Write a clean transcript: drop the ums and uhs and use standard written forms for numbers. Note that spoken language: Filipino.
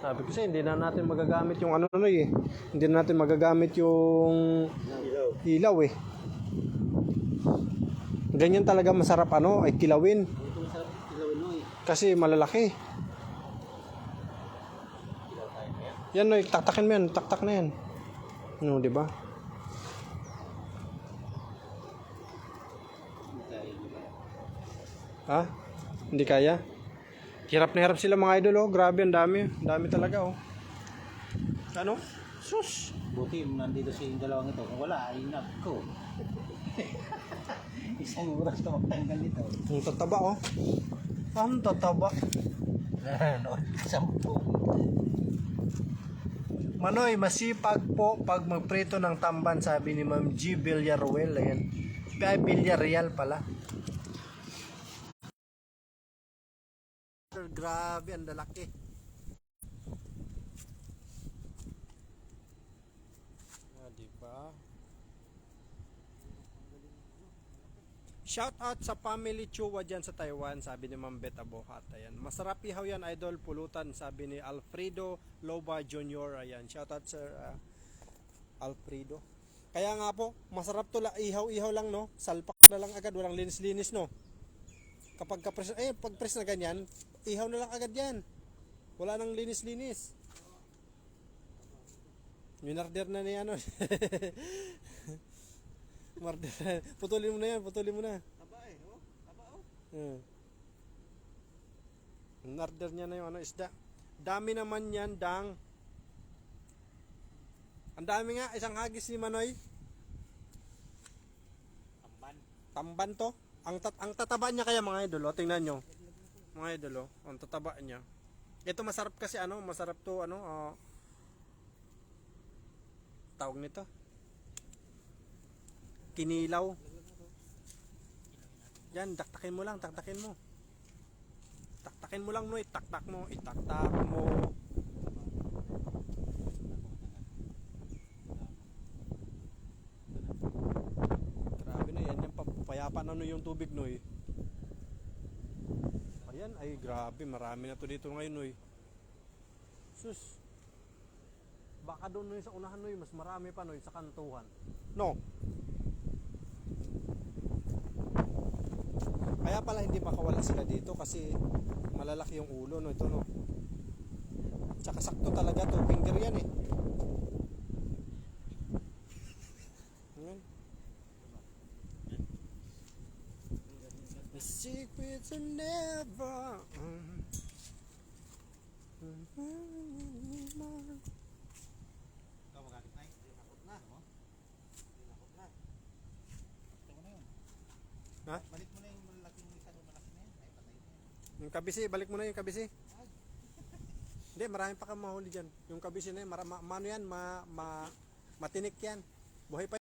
Sabi ko siya, hindi na natin magagamit yung ano na eh. Hindi na natin magagamit yung ilaw eh. Ganyan talaga masarap ano, ay kilawin. Ito masarap kilawin mo eh. Kasi malalaki. Yan no, taktakin mo yan, taktak na yan. No, di ba? Ha? Hindi kaya? Hirap na hirap sila mga idol oh. Grabe, ang dami. Ang dami talaga oh. Ano? Sus! Buti nandito si dalawang ito. Kung wala, ay nako. Isang oras na magtanggal nito. Ang tataba oh. Ang tataba. Nanonood sa buo. Manoy, masipag po pag magprito ng tamban, sabi ni Ma'am G. Villaruel. Ayan. Kaya Villarreal pala. Grabe, ang lalaki. Diba? Shout out sa family Chua dyan sa Taiwan, sabi ni Ma'am Bet Abohat. Ayan. Masarap ihaw yan, idol, pulutan, sabi ni Alfredo Loba Jr. Ayan. Shout out Sir Alfredo. Kaya nga po, masarap to ihaw-ihaw lang no. Salpak na lang agad, walang linis-linis no. Kapag kapres, pag press na ganyan, ihaw na lang agad yan. Wala nang linis-linis. Minarder na niya ano. Marder. Putulin mo na yan, putulin mo na. Taba eh, oh. Taba oh. Minarder niya na yung ano, isda. Dami naman yan, dang. Ang dami nga, isang hagis ni Manoy. Tamban. Tamban to. Ang tataba niya kaya mga idol, tingnan nyo. Mga idol, ang tataba niya. Ito masarap kasi ano, masarap to ano, tawag nito. Kinilaw. Yan, taktakin mo lang, taktakin mo. Taktakin mo lang, no, itaktak mo, itaktak mo. Grabe na yan, yung papayapan ano yung tubig, no, eh. Ayan, ay grabe, marami na to dito ngayon, no, eh. Sus. Baka doon no, sa unahan, no, mas marami pa, no, sa kantuhan. No. Kaya pala hindi makawala sila dito kasi malalaki yung ulo no ito no. Tsaka sakto talaga to, finger yan eh. Ayan. The secrets are never Ikaw magalit na eh. Tinakot na. Tinakot na. Ito mo na yun. Ha? Balik mo na yung malaking isa doon, malaki na yan. Ay, patay na yan. Yung kabisi, balik mo na yung kabisi. Hindi, marami pa kang mahuli dyan. Yung kabisi na yun, mano yan, matinik yan. Buhay pa